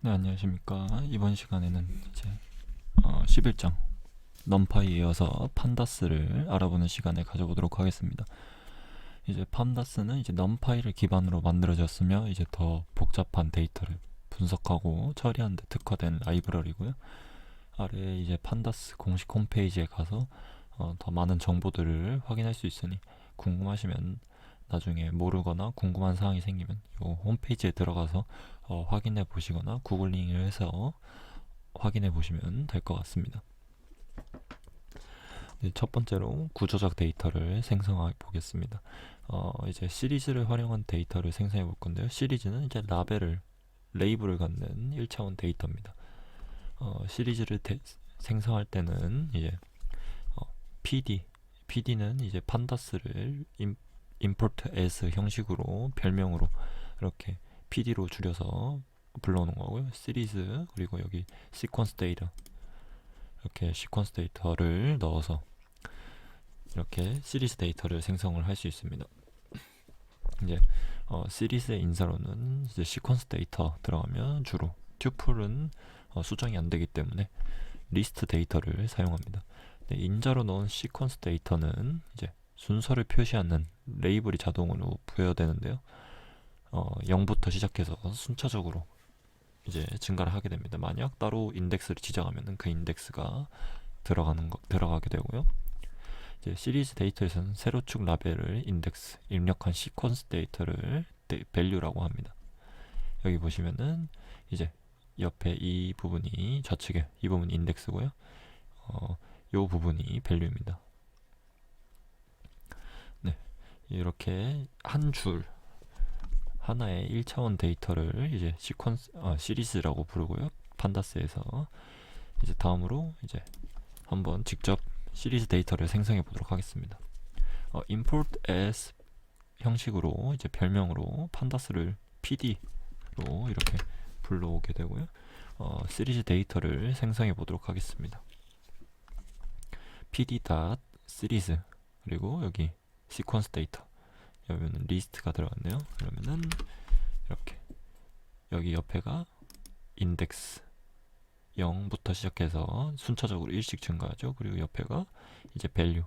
네, 안녕하십니까. 이번 시간에는 이제 11장 넘파이에 이어서 판다스를 알아보는 시간을 가져보도록 하겠습니다. 이제 판다스는 이제 넘파이를 기반으로 만들어졌으며 이제 더 복잡한 데이터를 분석하고 처리하는 데 특화된 라이브러리고요. 아래에 이제 판다스 공식 홈페이지에 가서 더 많은 정보들을 확인할 수 있으니 궁금하시면 나중에 모르거나 궁금한 사항이 생기면 이 홈페이지에 들어가서 확인해 보시거나 구글링을 해서 확인해 보시면 될 것 같습니다. 네, 첫 번째로 구조적 데이터를 생성해 보겠습니다. 이제 시리즈를 활용한 데이터를 생성해 볼 건데요. 시리즈는 이제 레이블을 갖는 1차원 데이터입니다. 시리즈를 생성할 때는 이제 PD는 이제 판다스를 import as 형식으로 별명으로 이렇게 PD로 줄여서 불러오는 거고요. 시리즈 그리고 여기 시퀀스 데이터 이렇게 시퀀스 데이터를 넣어서 이렇게 시리즈 데이터를 생성을 할 수 있습니다. 이제 시리즈의 인사로는 이제 시퀀스 데이터 들어가면 주로 튜플은 수정이 안 되기 때문에 리스트 데이터를 사용합니다. 네, 인자로 넣은 시퀀스 데이터는 이제 순서를 표시하는 레이블이 자동으로 부여되는데요. 0부터 시작해서 순차적으로 이제 증가를 하게 됩니다. 만약 따로 인덱스를 지정하면 그 인덱스가 들어가게 되고요. 이제 시리즈 데이터에서는 세로축 라벨을 인덱스, 입력한 시퀀스 데이터를 밸류라고 합니다. 여기 보시면은 이제 옆에 이 부분이 좌측에 이 부분이 인덱스고요. 이 부분이 밸류입니다. 네, 이렇게 한 줄 하나의 1차원 데이터를 이제 시리즈라고 부르고요. 판다스에서 이제 다음으로 이제 한번 직접 시리즈 데이터를 생성해 보도록 하겠습니다. import as 형식으로 이제 별명으로 판다스를 PD로 이렇게 불러오게 되고요. 시리즈 데이터를 생성해 보도록 하겠습니다. pd.series 그리고 여기 시퀀스 데이터 여기는 리스트가 들어갔네요. 그러면은 이렇게 여기 옆에가 인덱스 0부터 시작해서 순차적으로 1씩 증가하죠. 그리고 옆에가 이제 밸류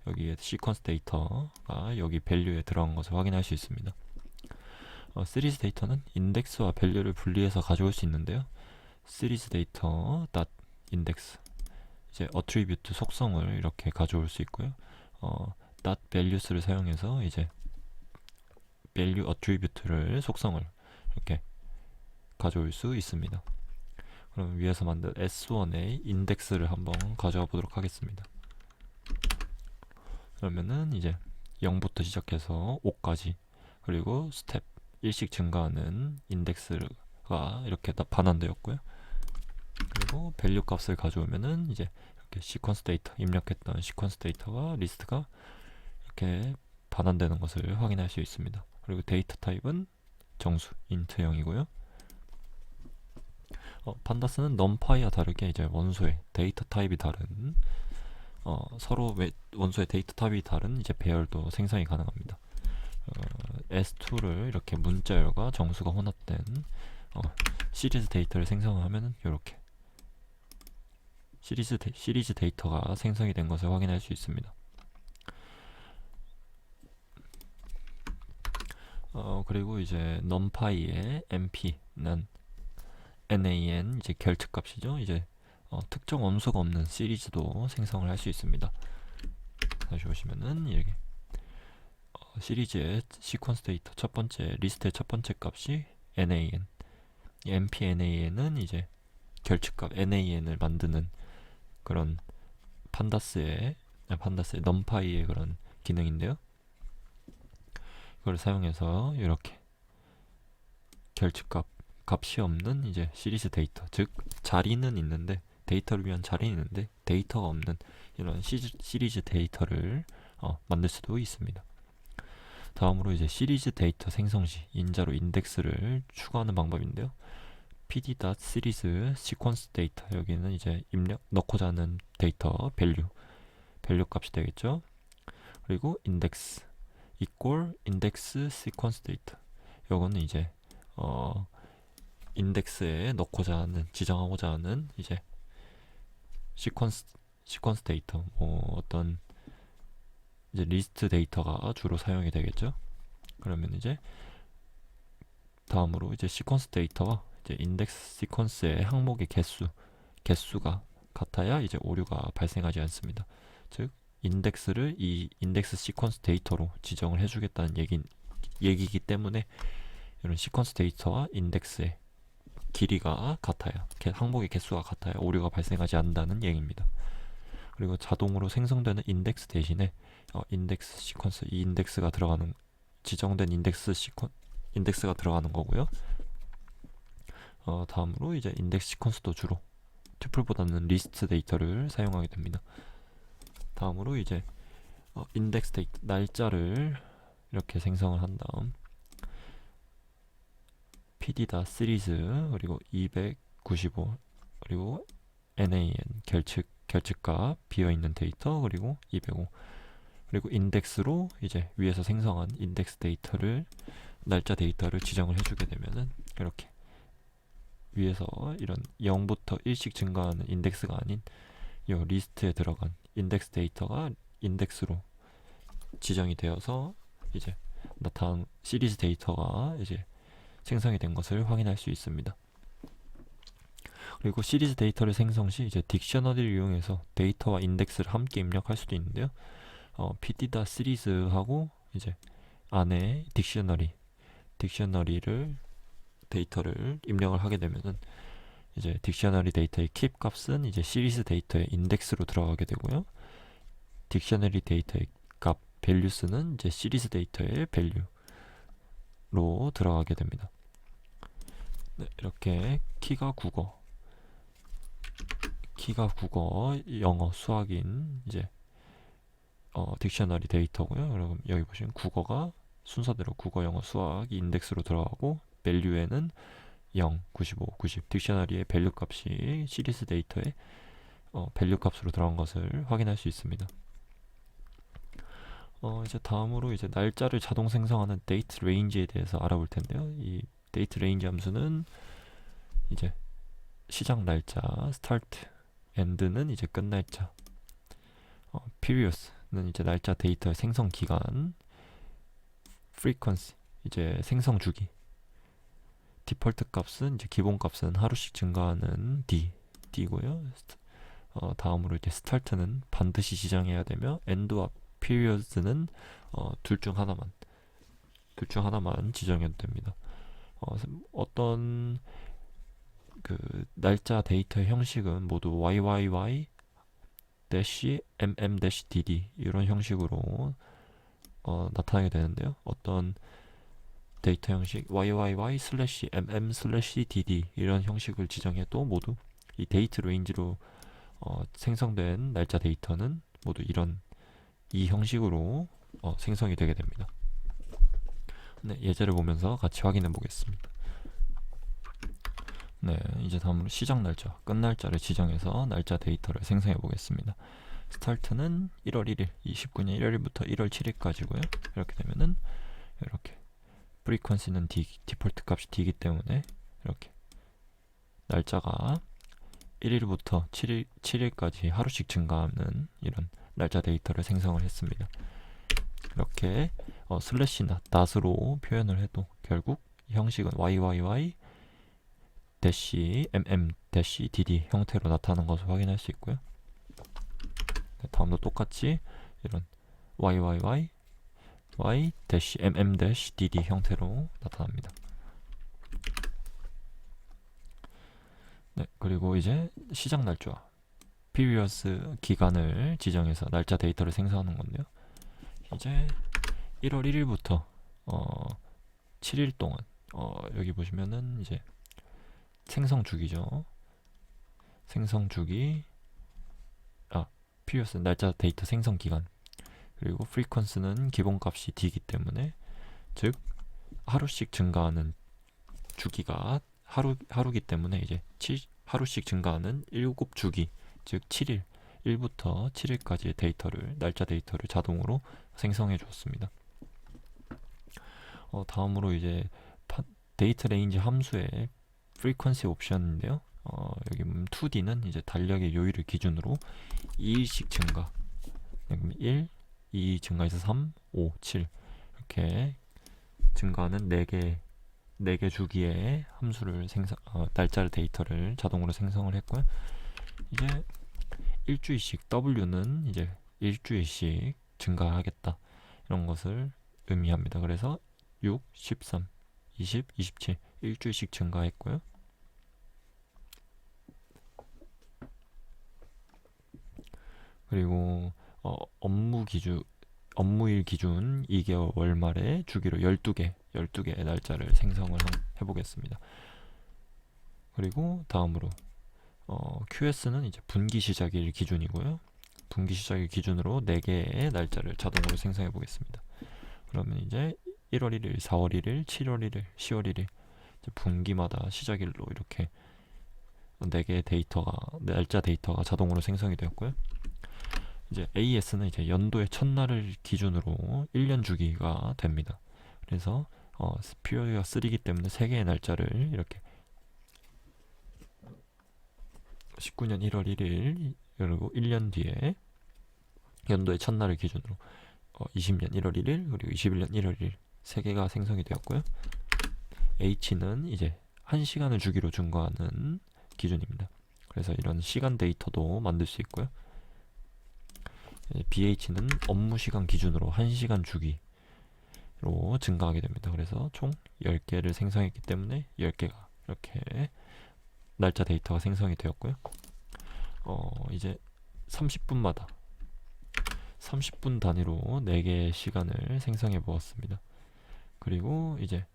여기에 시퀀스 데이터가 여기 밸류에 들어간 것을 확인할 수 있습니다. 시리즈 데이터는 인덱스와 밸류를 분리해서 가져올 수 있는데요. 시리즈 데이터 index 이제 attribute 속성을 이렇게 가져올 수 있고요. values를 사용해서 이제 value attribute를 속성을 이렇게 가져올 수 있습니다. 그럼 위에서 만든 S1의 인덱스를 한번 가져와 보도록 하겠습니다. 그러면은 이제 0부터 시작해서 5까지 그리고 스텝 1씩 증가하는 인덱스가 이렇게 다 반환되었고요. 그리고 밸류 값을 가져오면은 이제 이렇게 시퀀스 데이터 입력했던 시퀀스 데이터와 리스트가 이렇게 반환되는 것을 확인할 수 있습니다. 그리고 데이터 타입은 정수 int형이고요. 판다스는 넘파이와 다르게 이제 원소의 데이터 타입이 다른 서로 원소의 데이터 타입이 다른 이제 배열도 생성이 가능합니다. S2를 이렇게 문자열과 정수가 혼합된 시리즈 데이터를 생성하면은 이렇게 시리즈 데이터가 생성이 된 것을 확인할 수 있습니다. 그리고 이제 numpy의 np는 nan 이제 결특값이죠. 이제 특정 원소가 없는 시리즈도 생성을 할 수 있습니다. 다시 보시면은 이렇게 시리즈의 시퀀스 데이터 첫 번째 리스트의 첫 번째 값이 nan, npnan은 이제 결측값 nan을 만드는 그런 판다스의 numpy의 그런 기능인데요. 그걸 사용해서 이렇게 값이 없는 이제 시리즈 데이터, 즉 자리는 있는데 데이터를 위한 자리는 있는데 데이터가 없는 이런 시리즈 데이터를 만들 수도 있습니다. 다음으로 이제 시리즈 데이터 생성 시 인자로 인덱스를 추가하는 방법인데요. pd.series 시퀀스 데이터 여기는 이제 넣고자 하는 데이터 밸류 값이 되겠죠. 그리고 인덱스 equal 인덱스 시퀀스 데이터 요거는 이제 인덱스에 넣고자 하는, 지정하고자 하는 이제 시퀀스 데이터, 뭐 어떤 이제 리스트 데이터가 주로 사용이 되겠죠. 그러면 이제 다음으로 이제 시퀀스 데이터와 이제 인덱스 시퀀스의 항목의 개수가 같아야 이제 오류가 발생하지 않습니다. 즉 인덱스를 이 인덱스 시퀀스 데이터로 지정을 해주겠다는 얘기이기 때문에 이런 시퀀스 데이터와 인덱스의 길이가 같아야, 항목의 개수가 같아야 오류가 발생하지 않는다는 얘기입니다. 그리고 자동으로 생성되는 인덱스 대신에 인덱스 시퀀스, 이 인덱스가 들어가는, 지정된 인덱스가 들어가는 거고요. 다음으로 이제 인덱스 시퀀스도 주로 튜플보다는 리스트 데이터를 사용하게 됩니다. 다음으로 이제 인덱스 데이터, 날짜를 이렇게 생성을 한 다음 pd 시리즈 그리고 295 그리고 nan 결측값 비어있는 데이터 그리고 205 그리고 인덱스로 이제 위에서 생성한 인덱스 데이터를, 날짜 데이터를 지정을 해주게 되면은 이렇게 위에서 이런 0부터 1씩 증가하는 인덱스가 아닌 이 리스트에 들어간 인덱스 데이터가 인덱스로 지정이 되어서 이제 나타난 시리즈 데이터가 이제 생성이 된 것을 확인할 수 있습니다. 그리고 시리즈 데이터를 생성 시 이제 딕셔너리를 이용해서 데이터와 인덱스를 함께 입력할 수도 있는데요. pd.series하고 이제 안에 딕셔너리를 데이터를 입력을 하게 되면은 이제 딕셔너리 데이터의 keep 값은 이제 시리즈 데이터의 인덱스로 들어가게 되고요. 딕셔너리 데이터의 값 values는 이제 시리즈 데이터의 value로 들어가게 됩니다. 네, 이렇게 키가 국어, 영어, 수학인 이제 딕셔너리 데이터고요. 여러분 여기 보시면 국어가 순서대로 국어, 영어, 수학이 인덱스로 들어가고 value에는 0, 95, 90 딕셔너리의 밸류 값이 시리즈 데이터의 밸류 값으로 들어간 것을 확인할 수 있습니다. 이제 다음으로 이제 날짜를 자동 생성하는 date range에 대해서 알아볼 텐데요. 이 date range 함수는 이제 시작 날짜 start, end는 이제 끝 날짜, periods는 이제 날짜 데이터의 생성 기간, frequency 이제 생성 주기, 디폴트 값은 이제 기본 값은 하루씩 증가하는 d고요. 다음으로 이제 start는 반드시 지정해야 되며 end와 periods는 둘 중 하나만 지정해도 됩니다. 어떤 그 날짜 데이터의 형식은 모두 YYY-MM-DD 이런 형식으로 나타나게 되는데요. 어떤 데이터 형식 YYY/MM/DD 이런 형식을 지정해도 모두 이 데이트 레인지로 생성된 날짜 데이터는 모두 이 형식으로 생성이 되게 됩니다. 네, 예제를 보면서 같이 확인해 보겠습니다. 네, 이제 다음으로 시작 날짜, 끝 날짜를 지정해서 날짜 데이터를 생성해 보겠습니다. 스타트는 1월 1일, 29년 1월부터 1월 7일까지고요. 이렇게 되면은 이렇게 프리퀀시는 디폴트 값이 D이기 때문에 이렇게 날짜가 1일부터 7일까지 하루씩 증가하는 이런 날짜 데이터를 생성을 했습니다. 이렇게 슬래시나 닷으로 표현을 해도 결국 형식은 YYY-MM-DD 형태로 나타나는 것을 확인할 수 있고요. 다음도 똑같이 이런 YYY-MM-DD 형태로 나타납니다. 네, 그리고 이제 시작 날짜 periods 기간을 지정해서 날짜 데이터를 생성하는 건데요. 이제 1월 1일부터 7일 동안 여기 보시면은 이제 생성 주기죠. 생성 주기, periods 날짜 데이터 생성 기간, 그리고 frequency는 기본값이 D이기 때문에 즉 하루씩 증가하는 주기가 하루기 때문에 이제 하루씩 증가하는 7주기, 즉 7일 1부터 7일까지의 날짜 데이터를 자동으로 생성해 주었습니다. 다음으로 이제 데이트 레인지 함수의 frequency 옵션인데요. 여기 보면 2D는 이제 달력의 요일을 기준으로 2일씩 증가. 그럼 1, 2 증가해서 3, 5, 7 이렇게 증가하는 4개 주기의 함수를 날짜를 데이터를 자동으로 생성을 했고요. 이제 일주일씩 W는 이제 일주일씩 증가하겠다 이런 것을 의미합니다. 그래서 6, 13, 20, 27 일주일씩 증가했고요. 그리고 업무일 기준 2개월 월말에 주기로 12개의 날짜를 생성을 해보겠습니다. 그리고 다음으로 QS는 이제 분기 시작일 기준이고요. 분기 시작일 기준으로 4개의 날짜를 자동으로 생성해 보겠습니다. 그러면 이제 1월 1일, 4월 1일, 7월 1일, 10월 1일 분기마다 시작일로 이렇게 4개의 날짜 데이터가 자동으로 생성이 되었고요. 이제 AS는 이제 연도의 첫날을 기준으로 1년 주기가 됩니다. 그래서 피리어드가 3이기 때문에 3개의 날짜를 이렇게 19년 1월 1일 그리고 1년 뒤에 연도의 첫날을 기준으로 20년 1월 1일 그리고 21년 1월 1일 3개가 생성이 되었고요. H는 이제 1시간을 주기로 증가하는 기준입니다. 그래서 이런 시간 데이터도 만들 수 있고요. BH는 업무 시간 기준으로 1시간 주기로 증가하게 됩니다. 그래서 총 10개를 생성했기 때문에 10개가 이렇게 날짜 데이터가 생성이 되었고요. 이제 30분마다 30분 단위로 4개의 시간을 생성해 보았습니다. 그리고 이제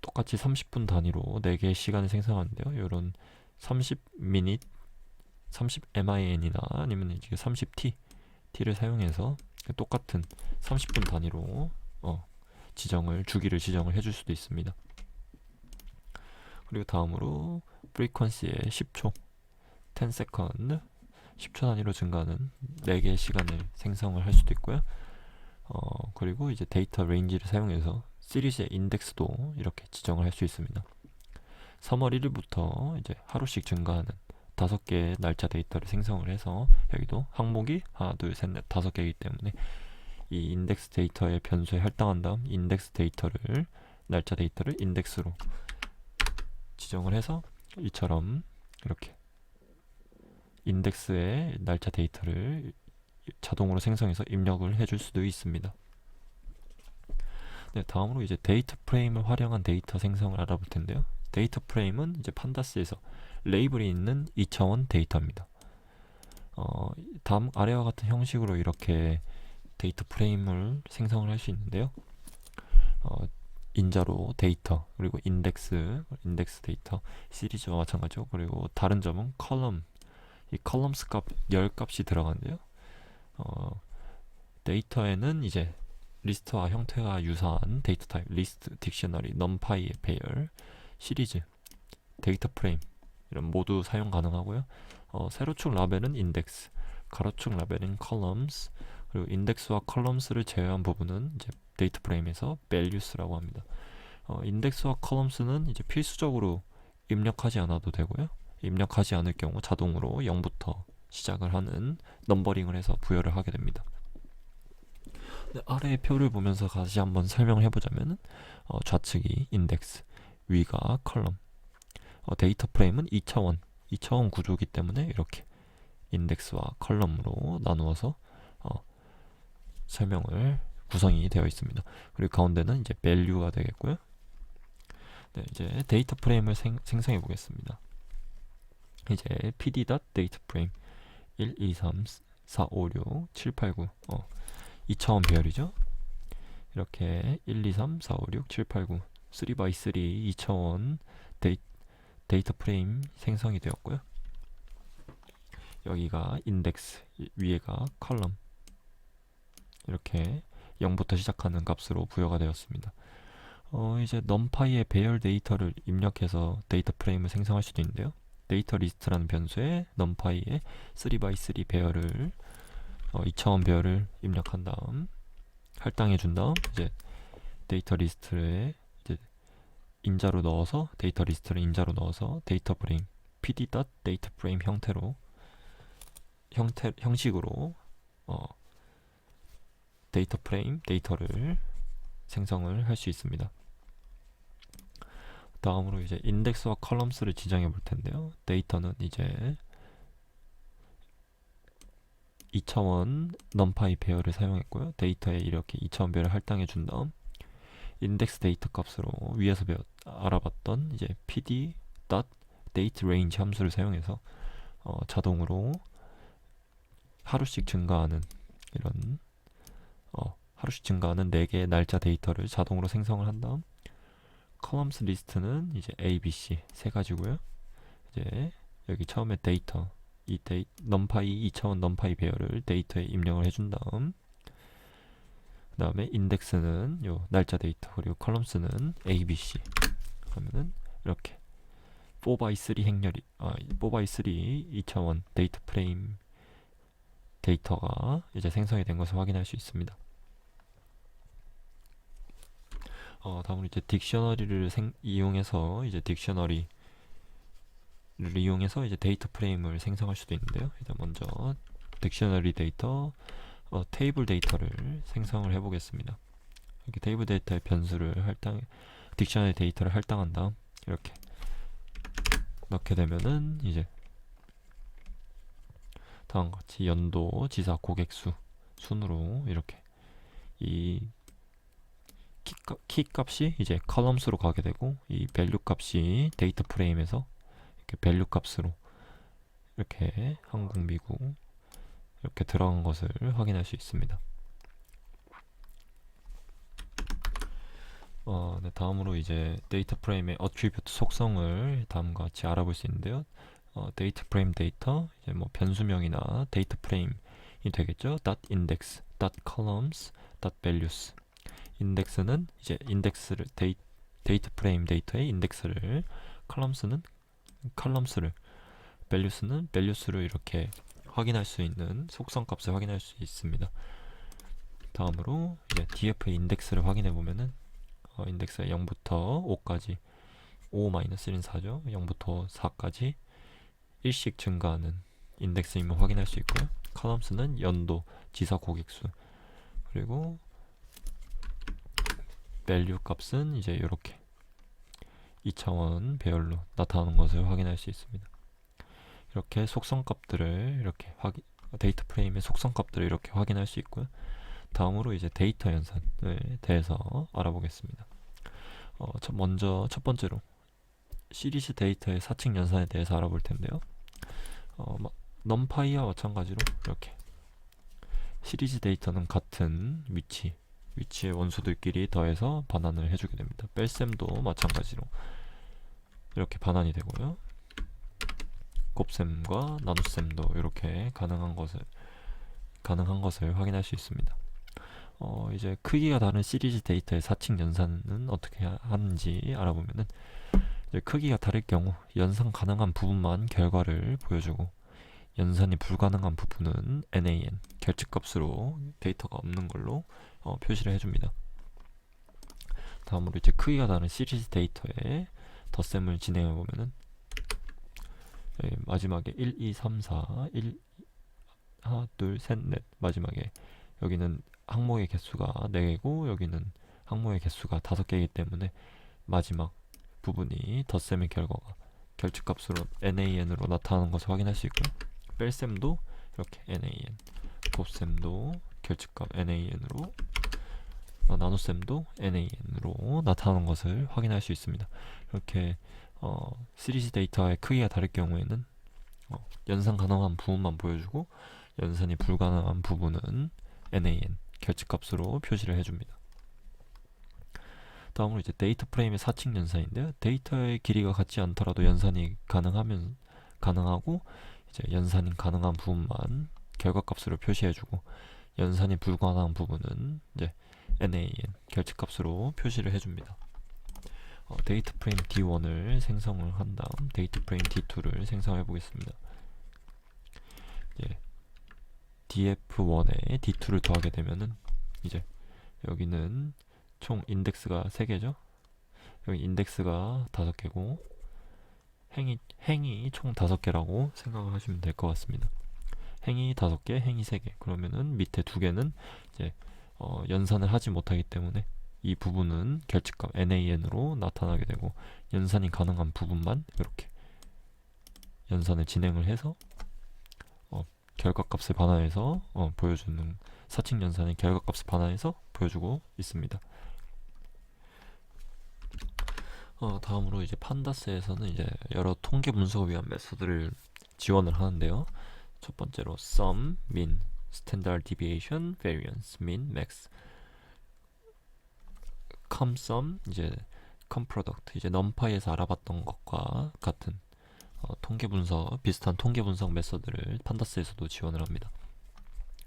똑같이 30분 단위로 4개의 시간을 생성하는데요. 이런 30min, 30min이나 아니면 이제 30t를 사용해서 똑같은 30분 단위로 주기를 지정을 해줄 수도 있습니다. 그리고 다음으로 frequency의 10초, 10second, 10초 단위로 증가하는 4개의 시간을 생성을 할 수도 있고요. 그리고 이제 데이터 레인지를 사용해서 시리즈의 인덱스도 이렇게 지정을 할 수 있습니다. 3월 1일부터 이제 하루씩 증가하는 5개의 날짜 데이터를 생성을 해서 여기도 항목이 하나, 둘, 셋, 넷, 5개이기 때문에 이 인덱스 데이터의 변수에 할당한 다음 날짜 데이터를 인덱스로 지정을 해서 이처럼 이렇게 인덱스의 날짜 데이터를 자동으로 생성해서 입력을 해줄 수도 있습니다. 네, 다음으로 이제 데이터 프레임을 활용한 데이터 생성을 알아볼 텐데요. 데이터 프레임은 이제 판다스에서 레이블이 있는 2차원 데이터입니다. 다음 아래와 같은 형식으로 이렇게 데이터 프레임을 생성을 할 수 있는데요. 인자로 데이터, 그리고 인덱스 데이터, 시리즈와 마찬가지고, 그리고 다른 점은 컬럼, 이 컬럼스 값, 열 값이 들어가는데요. 데이터에는 이제 리스트와 형태가 유사한 데이터 타입, 리스트, 딕셔너리, 넘파이의 배열, 시리즈, 데이터 프레임 이런 모두 사용 가능하고요. 세로축 라벨은 인덱스, 가로축 라벨은 컬럼스, 그리고 인덱스와 컬럼스를 제외한 부분은 이제 데이터 프레임에서 values라고 합니다. 인덱스와 컬럼스는 이제 필수적으로 입력하지 않아도 되고요. 입력하지 않을 경우 자동으로 0부터 시작을 하는 넘버링을 해서 부여를 하게 됩니다. 네, 아래의 표를 보면서 다시 한번 설명을 해보자면 좌측이 인덱스, 위가 컬럼, 데이터 프레임은 2차원 구조이기 때문에 이렇게 인덱스와 컬럼으로 나누어서 구성이 되어 있습니다. 그리고 가운데는 이제 value가 되겠고요. 네, 이제 데이터 프레임을 생성해 보겠습니다. 이제 pd.dataFrame 1, 2, 3, 4, 5, 6, 7, 8, 9 2차원 배열이죠. 이렇게 1, 2, 3, 4, 5, 6, 7, 8, 9 3x3 2차원 데이터 프레임 생성이 되었고요. 여기가 인덱스, 위에가 컬럼, 이렇게 0부터 시작하는 값으로 부여가 되었습니다. 이제 numpy의 배열 데이터를 입력해서 데이터 프레임을 생성할 수도 있는데요. 데이터 리스트라는 변수에 numpy의 3x3 배열을 2차원 배열을 입력한 다음 할당해 준 다음 이제 데이터 리스트에 이제 인자로 넣어서 데이터 리스트를 인자로 넣어서 데이터 프레임 pd.data frame 형식으로 데이터 프레임 데이터를 생성을 할 수 있습니다. 다음으로 이제 인덱스와 컬럼스를 지정해 볼 텐데요. 데이터는 이제 2차원 넘파이 배열을 사용했고요. 데이터에 이렇게 2차원 배열을 할당해 준 다음 인덱스 데이터 값으로 위에서 알아봤던 이제 pd.dateRange 함수를 사용해서 자동으로 하루씩 증가하는 이런 하루씩 증가하는 4개의 날짜 데이터를 자동으로 생성을 한 다음 columns 리스트는 이제 A, B, C 세 가지고요. 이제 여기 처음에 데이터 넘파이 2차원 넘파이 배열을 데이터에 입력을 해준 다음 그 다음에 인덱스는 요 날짜 데이터 그리고 컬럼스는 A, B, C 그러면은 이렇게 4x3 행렬이 4x3 2차원 데이터 프레임 데이터가 이제 생성이 된 것을 확인할 수 있습니다. 다음으로 이제 딕셔너리를 이용해서 이제 딕셔너리를 이용해서 이제 데이터 프레임을 생성할 수도 있는데요. 일단 먼저 딕셔너리 데이터 테이블 데이터를 생성을 해보겠습니다. 이렇게 테이블 데이터의 변수를 딕셔너리 데이터를 할당한 다음 이렇게 넣게 되면은 이제 다음과 같이 연도, 지사, 고객수 순으로 이렇게 이 키 값이 이제 컬럼스로 가게 되고 이 밸류 값이 데이터 프레임에서 이렇게 밸류 값으로 이렇게 한국, 미국 이렇게 들어간 것을 확인할 수 있습니다. 네, 다음으로 이제 데이터 프레임의 어트리뷰트 속성을 다음과 같이 알아볼 수 있는데요. 데이터 프레임 데이터 이제 뭐 변수명이나 데이터 프레임이 되겠죠. .index, .columns, .values. 인덱스는 이제 인덱스를 데이터 프레임 데이터의 인덱스를, 컬럼스는 컬럼스를, values는 values를 이렇게 확인할 수 있는 속성 값을 확인할 수 있습니다. 다음으로 이제 df의 인덱스를 확인해 보면은 인덱스가 0부터 5까지 5-1은 4죠. 0부터 4까지 일씩 증가하는 인덱스임을 확인할 수 있고요. 컬럼스는 연도, 지사, 고객수 그리고 value 값은 이제 이렇게 2차원 배열로 나타나는 것을 확인할 수 있습니다. 이렇게 속성 값들을 이렇게 데이터 프레임의 속성 값들을 이렇게 확인할 수 있고요. 다음으로 이제 데이터 연산에 대해서 알아보겠습니다. 먼저 첫 번째로 시리즈 데이터의 4층 연산에 대해서 알아볼 텐데요. 넘파이와 마찬가지로 이렇게 시리즈 데이터는 같은 위치의 원소들끼리 더해서 반환을 해주게 됩니다. 뺄셈도 마찬가지로 이렇게 반환이 되고요. 곱셈과 나눗셈도 이렇게 가능한 것을 확인할 수 있습니다. 이제 크기가 다른 시리즈 데이터의 4층 연산은 어떻게 하는지 알아보면은 이제 크기가 다를 경우 연산 가능한 부분만 결과를 보여주고 연산이 불가능한 부분은 NaN 결집값으로 데이터가 없는 걸로 표시를 해줍니다. 다음으로 이제 크기가 다른 시리즈 데이터에 덧셈을 진행해 보면은 마지막에 1, 2, 3, 4, 1, 하나, 둘, 셋, 넷 마지막에 여기는 항목의 개수가 4개고 여기는 항목의 개수가 5개이기 때문에 마지막 부분이 덧셈의 결과가 결집값으로 NaN으로 나타나는 것을 확인할 수 있고요. 뺄셈도 이렇게 NaN, 곱셈도 결집값 NaN으로, 나눗셈도 NaN으로 나타나는 것을 확인할 수 있습니다. 이렇게 시리즈 데이터의 크기가 다를 경우에는 연산 가능한 부분만 보여주고 연산이 불가능한 부분은 NaN 결집값으로 표시를 해줍니다. 다음으로 이제 데이터 프레임의 4층 연산인데요. 데이터의 길이가 같지 않더라도 연산이 가능하고 이제 연산이 가능한 부분만 결과값으로 표시해주고 연산이 불가능한 부분은 이제 NaN 결집값으로 표시를 해줍니다. 데이터 프레임 D1을 생성을 한 다음 데이터 프레임 D2를 생성해 보겠습니다. 이제 df1에 D2를 더하게 되면은 이제 여기는 총 인덱스가 3개죠. 여기 인덱스가 5개고 행이 총 5개라고 생각을 하시면 될 것 같습니다. 행이 5개, 행이 3개. 그러면은 밑에 2개는 이제 연산을 하지 못하기 때문에 이 부분은 결집값 NaN으로 나타나게 되고, 연산이 가능한 부분만 이렇게 연산을 진행을 해서 결과값을 반환해서 보여주는, 사칙 연산의 결과값을 반환해서 보여주고 있습니다. 다음으로 이제 판다스에서는 이제 여러 통계 분석을 위한 메소드를 지원을 하는데요. 첫 번째로 sum, mean, standard deviation, variance, mean, max, comSum, 이제 comProduct, 이제 numPy에서 알아봤던 것과 같은 통계 분석, 비슷한 통계 분석 메소드를 판다스에서도 지원을 합니다.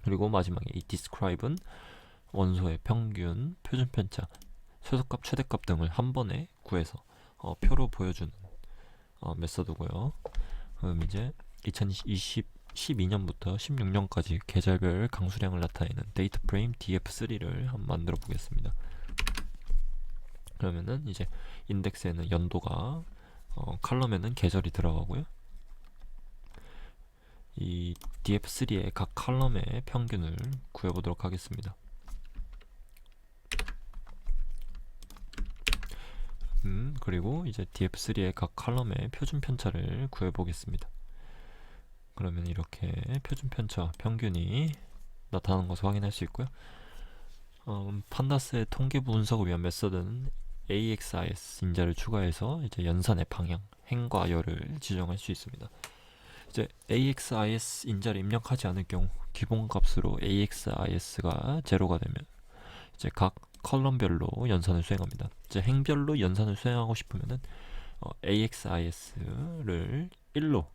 그리고 마지막에 이 describe은 원소의 평균, 표준 편차, 최소값, 최대값 등을 한 번에 구해서 표로 보여주는 메소드고요. 그럼 이제 2012년부터 16년까지 계절별 강수량을 나타내는 데이터 프레임 DF3를 한번 만들어 보겠습니다. 그러면은 이제 인덱스에는 연도가, 칼럼에는 계절이 들어가고요. 이 DF3의 각 칼럼의 평균을 구해보도록 하겠습니다. 그리고 이제 DF3의 각 칼럼의 표준 편차를 구해보겠습니다. 그러면 이렇게 표준 편차, 평균이 나타나는 것을 확인할 수 있고요. 판다스의 통계 분석을 위한 메서드는 AXIS 인자를 추가해서 이제 연산의 방향, 행과 열을 지정할 수 있습니다. 이제 AXIS 인자를 입력하지 않을 경우 기본값으로 AXIS가 제로가 되면 이제 각 컬럼별로 연산을 수행합니다. 이제 행별로 연산을 수행하고 싶으면은 AXIS를 1로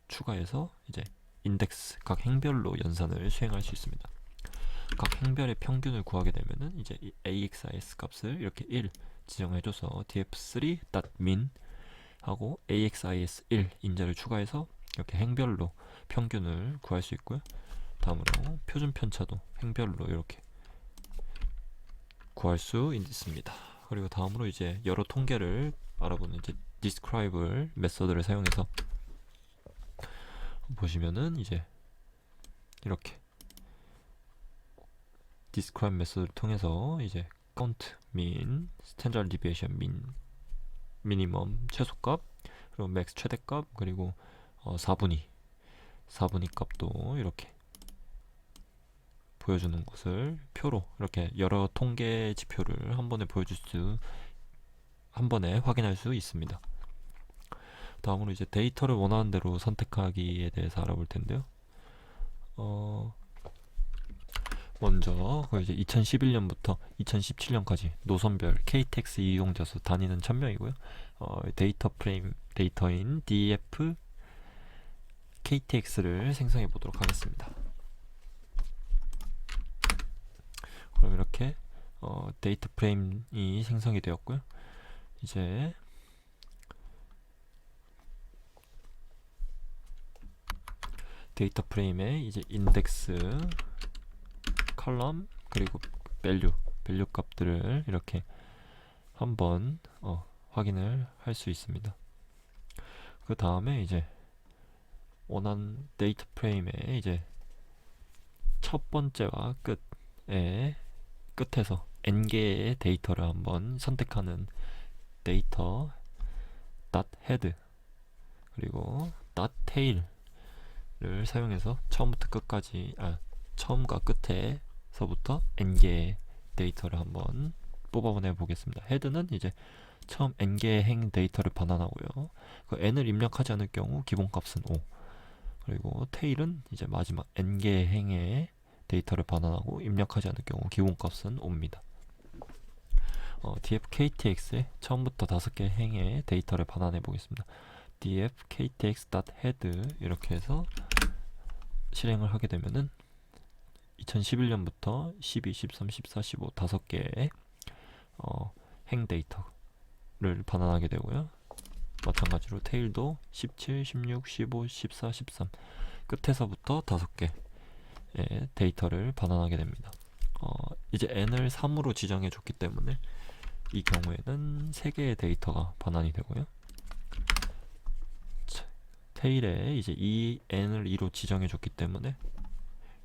추가해서 이제 인덱스 각 행별로 연산을 수행할 수 있습니다. 각 행별의 평균을 구하게 되면은 이제 이 AXIS 값을 이렇게 1 지정해줘서 df3.min 하고 AXIS1 인자를 추가해서 이렇게 행별로 평균을 구할 수 있고요. 다음으로 표준 편차도 행별로 이렇게 구할 수 있습니다. 그리고 다음으로 이제 여러 통계를 알아보는 이제 describe 메서드를 사용해서 보시면은 이제 이렇게 describe 메서드를 통해서 이제 count, mean, standard deviation, mean, minimum 최소값, 그리고 max 최대값, 그리고 4분위 값도 이렇게 보여주는 것을 표로 이렇게 여러 통계 지표를 한 번에 한 번에 확인할 수 있습니다. 다음으로 이제 데이터를 원하는 대로 선택하기에 대해서 알아볼 텐데요. 먼저 이제 2011년부터 2017년까지 노선별 KTX 이용자 수 단위는 1000명이고요. 데이터인 DF KTX를 생성해 보도록 하겠습니다. 그럼 이렇게 데이터 프레임이 생성이 되었고요. 이제 데이터 프레임에 이제 인덱스, 컬럼, 그리고 밸류 값들을 이렇게 한번 확인을 할 수 있습니다. 그 다음에 이제 원하는 데이터 프레임에 이제 첫 번째와 끝에서 n개의 데이터를 한번 선택하는 데이터 .head 그리고 .tail을 사용해서 처음부터 끝까지 처음과 끝에서부터 n개의 데이터를 한번 뽑아내 보겠습니다. 헤드는 이제 처음 n개의 행 데이터를 반환하고요. 그 n을 입력하지 않을 경우 기본값은 5. 그리고 테일은 이제 마지막 n개의 행의 데이터를 반환하고 입력하지 않을 경우 기본값은 5입니다. df_ktx에 처음부터 5개 행의 데이터를 반환해 보겠습니다. df_ktx.head 이렇게 해서 실행을 하게 되면은 2011년부터 12, 13, 14, 15 5개의 행 데이터를 반환하게 되고요. 마찬가지로 테일도 17, 16, 15, 14, 13 끝에서부터 5개의 데이터를 반환하게 됩니다. 이제 n을 3으로 지정해 줬기 때문에 이 경우에는 3개의 데이터가 반환이 되고요. 테일에 이제 n을 2로 지정해 줬기 때문에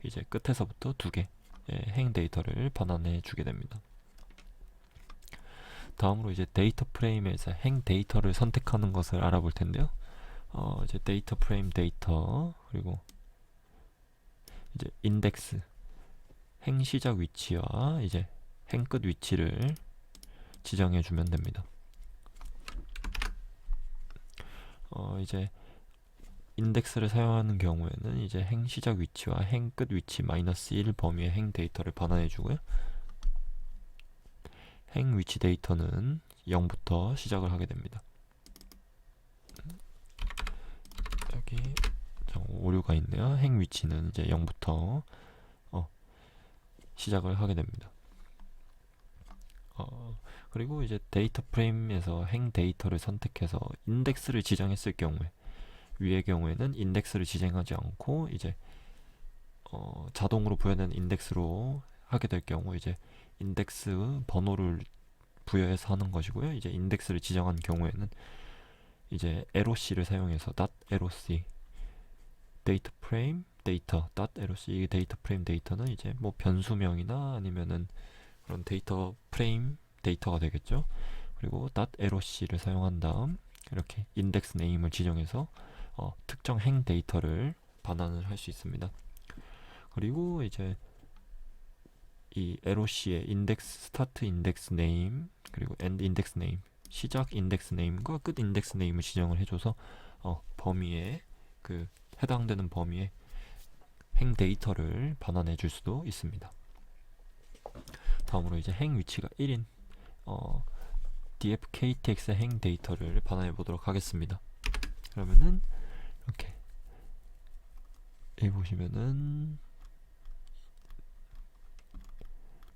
이제 끝에서부터 2개의 행 데이터를 반환해 주게 됩니다. 다음으로 이제 데이터 프레임에서 행 데이터를 선택하는 것을 알아볼 텐데요. 이제 데이터 프레임 데이터, 그리고 이제 인덱스, 행 시작 위치와 이제 행 끝 위치를 지정해 주면 됩니다. 이제 인덱스를 사용하는 경우에는 이제 행 시작 위치와 행 끝 위치 -1 범위의 행 데이터를 반환해 주고요. 행 위치 데이터는 0부터 시작을 하게 됩니다. 여기 오류가 있네요. 행 위치는 이제 0부터 시작을 하게 됩니다. 그리고 이제 데이터 프레임에서 행 데이터를 선택해서 인덱스를 지정했을 경우에, 위의 경우에는 인덱스를 지정하지 않고 이제 자동으로 부여되는 인덱스로 하게 될 경우 이제 인덱스 번호를 부여해서 하는 것이고요. 이제 인덱스를 지정한 경우에는 이제 arrowc를 사용해서 .arrowc 데이터 프레임 데이터 .arrowc, 이 데이터 프레임 데이터는 이제 뭐 변수명이나 아니면은 그런 데이터 프레임 데이터가 되겠죠. 그리고 .arrowc를 사용한 다음 이렇게 인덱스 네임을 지정해서 특정 행 데이터를 반환을 할 수 있습니다. 그리고 이제 이 arrowc의 인덱스 스타트 인덱스 네임 그리고 end 인덱스 네임, 시작 인덱스 네임과 끝 인덱스 네임을 지정을 해줘서 범위에 그 해당되는 범위에 행 데이터를 반환해 줄 수도 있습니다. 다음으로 이제 행 위치가 1인 dfktx의 행 데이터를 반환해 보도록 하겠습니다. 그러면은 이렇게 여기 보시면은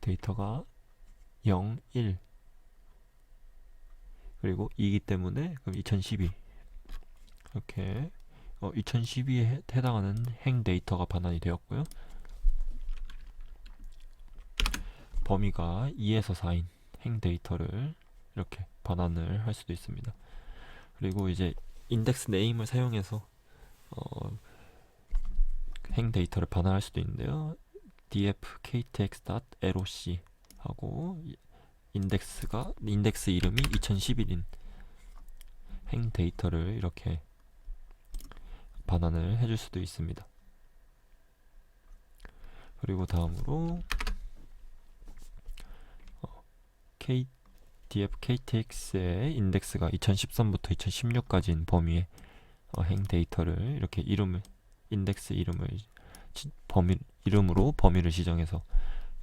데이터가 0, 1 그리고 2이기 때문에 그럼 2012 이렇게 2012에 해당하는 행 데이터가 반환이 되었고요. 범위가 2에서 4인 행 데이터를 이렇게 반환을 할 수도 있습니다. 그리고 이제 인덱스 네임을 사용해서 행 데이터를 반환할 수도 있는데요. df_ktx.arrowc 하고 인덱스 이름이 2011인 행 데이터를 이렇게 반환을 해줄 수도 있습니다. 그리고 다음으로 df_ktx의 인덱스가 2013부터 2016까지인 범위의 행 데이터를 이렇게 인덱스 이름을 이름으로 범위를 지정해서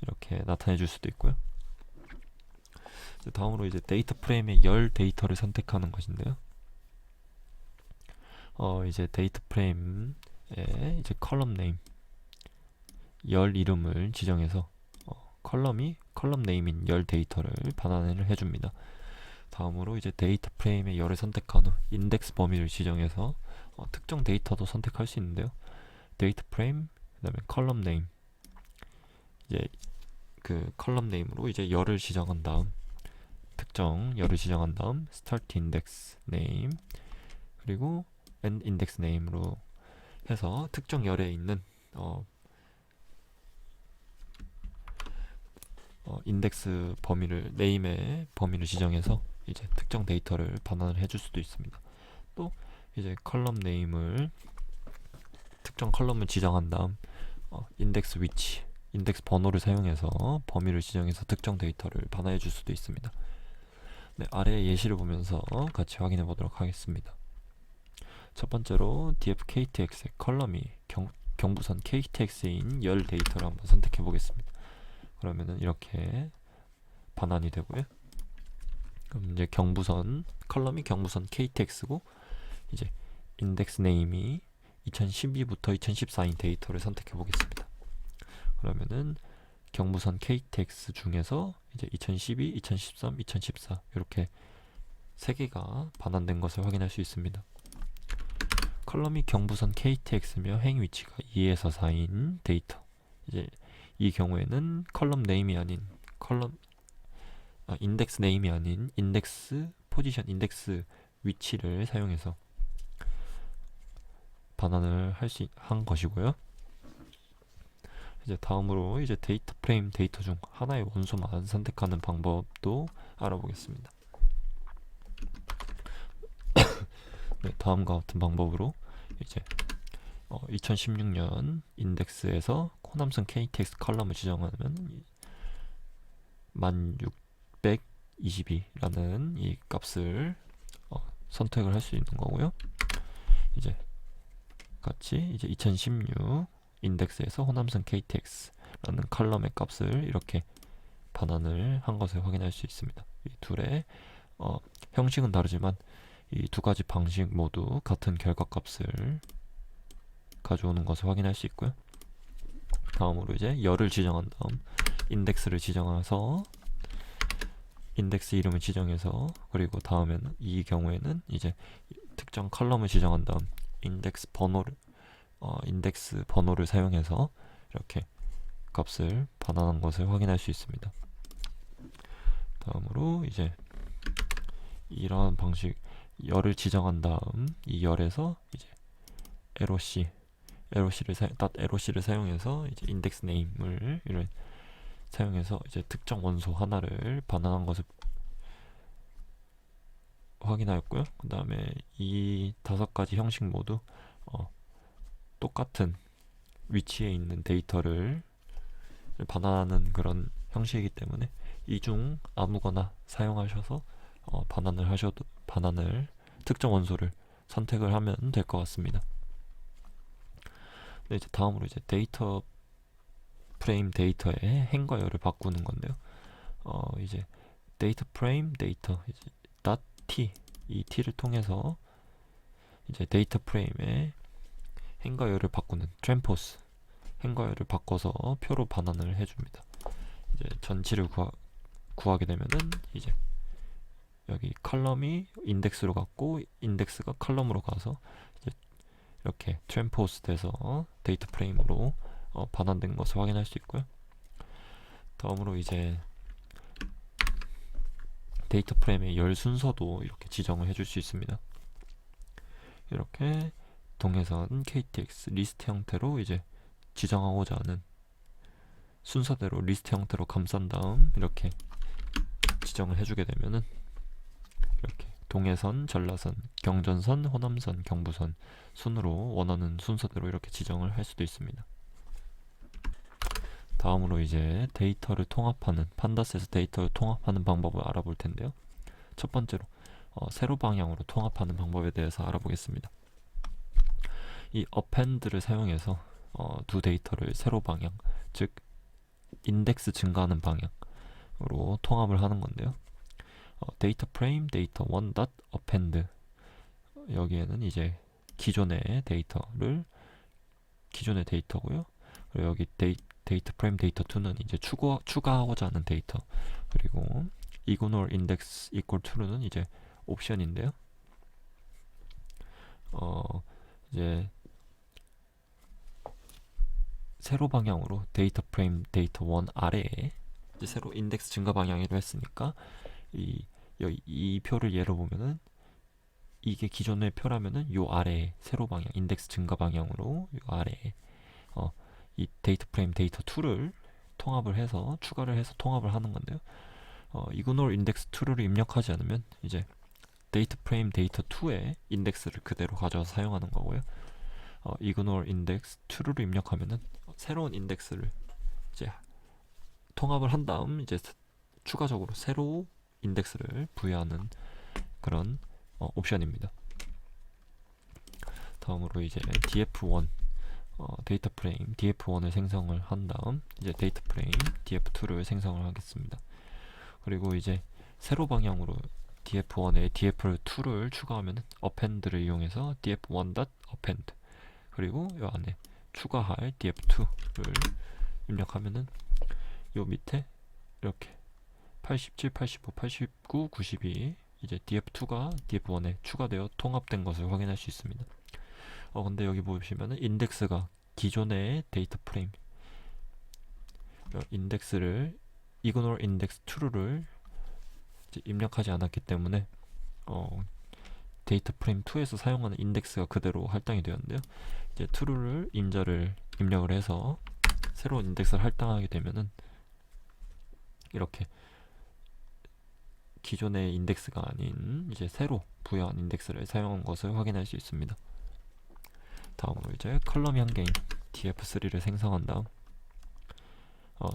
이렇게 나타내 줄 수도 있고요. 다음으로 이제 데이터 프레임의 열 데이터를 선택하는 것인데요. 이제 데이터 프레임에 이제 컬럼 네임 열 이름을 지정해서 컬럼 네임인 열 데이터를 반환을 해줍니다. 다음으로 이제 데이터 프레임의 열을 선택한 후 인덱스 범위를 지정해서 특정 데이터도 선택할 수 있는데요. 데이터 프레임 그다음에 컬럼 네임, 이제 그 컬럼 네임으로 이제 열을 지정한 다음 특정 열을 지정한 다음 start index name 그리고 end index name으로 해서 특정 열에 있는 인덱스 범위를 네임의 범위를 지정해서 이제 특정 데이터를 반환을 해줄 수도 있습니다. 또 이제 컬럼 네임을 특정 컬럼을 지정한 다음 인덱스 위치, 인덱스 번호를 사용해서 범위를 지정해서 특정 데이터를 반환해 줄 수도 있습니다. 네, 아래 예시를 보면서 같이 확인해 보도록 하겠습니다. 첫 번째로 df_ktx의 컬럼이 경부선 ktx인 열 데이터를 한번 선택해 보겠습니다. 그러면은 이렇게 반환이 되고요. 그럼 이제 컬럼이 경부선 ktx고 이제 인덱스 네임이 2012부터 2014인 데이터를 선택해 보겠습니다. 그러면은 경부선 KTX 중에서 이제 2012, 2013, 2014 이렇게 3개가 반환된 것을 확인할 수 있습니다. 컬럼이 경부선 KTX며 행 위치가 2에서 4인 데이터, 이제 이 경우에는 컬럼 네임이 아닌 인덱스 네임이 아닌 인덱스 포지션, 인덱스 위치를 사용해서 반환을 한 것이고요. 이제 다음으로 이제 데이터 프레임 데이터 중 하나의 원소만 선택하는 방법도 알아보겠습니다. 네, 다음과 같은 방법으로 이제 2016년 인덱스에서 호남선 KTX 컬럼을 지정하면 1622라는 이 값을 선택을 할 수 있는 거고요. 이제 같이 이제 2016 인덱스에서 호남선 KTX라는 컬럼의 값을 이렇게 반환을 한 것을 확인할 수 있습니다. 이 둘의 형식은 다르지만 이 두 가지 방식 모두 같은 결과값을 가져오는 것을 확인할 수 있고요. 다음으로 이제 열을 지정한 다음 인덱스를 지정해서 인덱스 이름을 지정해서, 그리고 다음에는 이 경우에는 이제 특정 컬럼을 지정한 다음 인덱스 번호를 사용해서 이렇게 값을 반환한 것을 확인할 수 있습니다. 다음으로 이제 이러한 방식 열을 지정한 다음 이 열에서 이제 에로C를 사용해서 이제 인덱스 네임을 사용해서 이제 특정 원소 하나를 반환한 것을 확인하였고요. 그 다음에 이 5가지 형식 모두 똑같은 위치에 있는 데이터를 반환하는 그런 형식이기 때문에 이 중 아무거나 사용하셔서 반환을 특정 원소를 선택을 하면 될 것 같습니다. 네, 이제 다음으로 이제 데이터 프레임 데이터의 행과 열을 바꾸는 건데요. 이제 데이터 프레임 데이터 이제 .t 이 t를 통해서 이제 데이터 프레임의 행과 열을 바꾸는 트랜포스 행과 열을 바꿔서 표로 반환을 해줍니다. 이제 전치를 구하게 되면은 이제 여기 컬럼이 인덱스로 갔고 인덱스가 컬럼으로 가서 이제 이렇게 트랜포스 돼서 데이터 프레임으로 반환된 것을 확인할 수 있고요. 다음으로 이제 데이터 프레임의 열 순서도 이렇게 지정을 해줄 수 있습니다. 이렇게 동해선 KTX 리스트 형태로 이제 지정하고자 하는 순서대로 리스트 형태로 감싼 다음 이렇게 지정을 해주게 되면은 이렇게 동해선, 전라선, 경전선, 호남선, 경부선 순으로 원하는 순서대로 이렇게 지정을 할 수도 있습니다. 다음으로 이제 데이터를 통합하는 판다스에서 데이터를 통합하는 방법을 알아볼 텐데요. 첫 번째로 세로 방향으로 통합하는 방법에 대해서 알아보겠습니다. 이 append를 사용해서 두 데이터를 세로 방향, 즉 인덱스 증가하는 방향으로 통합을 하는 건데요. 데이터 프레임 데이터 1 append 여기에는 이제 기존의 데이터고요. 그리고 여기 데이터 프레임 데이터 2는 이제 추가하고자 하는 데이터, 그리고 이그노 인덱스 equal to는 이제 옵션인데요. 이제 세로 방향으로 데이터 프레임 데이터 1 아래에 이제 세로 인덱스 증가 방향이로 했으니까 이 표를 예로 보면은 이게 기존의 표라면은 요 아래에 세로 방향 인덱스 증가 방향으로 요 아래에 이 데이터 프레임 데이터 2를 통합을 해서 추가를 해서 통합을 하는 건데요. 이그노 인덱스 2를 입력하지 않으면 이제 데이터 프레임 데이터 2의 인덱스를 그대로 가져와서 사용하는 거고요. 이그노 인덱스 2를 입력하면은 새로운 인덱스를 이제 통합을 한 다음 이제 추가적으로 새로 인덱스를 부여하는 그런 옵션입니다. 다음으로 이제 df1 데이터 프레임 df1을 생성을 한 다음 이제 데이터 프레임 df2를 생성을 하겠습니다. 그리고 이제 세로 방향으로 df1에 df2를 추가하면 append를 이용해서 df1.append 그리고 이 안에 추가할 df2를 입력하면은 요 밑에 이렇게 87, 85, 89, 92 이제 df2가 df1에 추가되어 통합된 것을 확인할 수 있습니다. 근데 여기 보시면은 인덱스가 기존의 데이터 프레임 인덱스를 이그노 인덱스 2를 이제 입력하지 않았기 때문에 데이터 프레임 2에서 사용하는 인덱스가 그대로 할당이 되었는데요. 이제 true를 임자를 입력을 해서 새로운 인덱스를 할당하게 되면은 이렇게 기존의 인덱스가 아닌 이제 새로 부여한 인덱스를 사용한 것을 확인할 수 있습니다. 다음으로 이제 컬럼이 한 개인 df3를 생성한 다음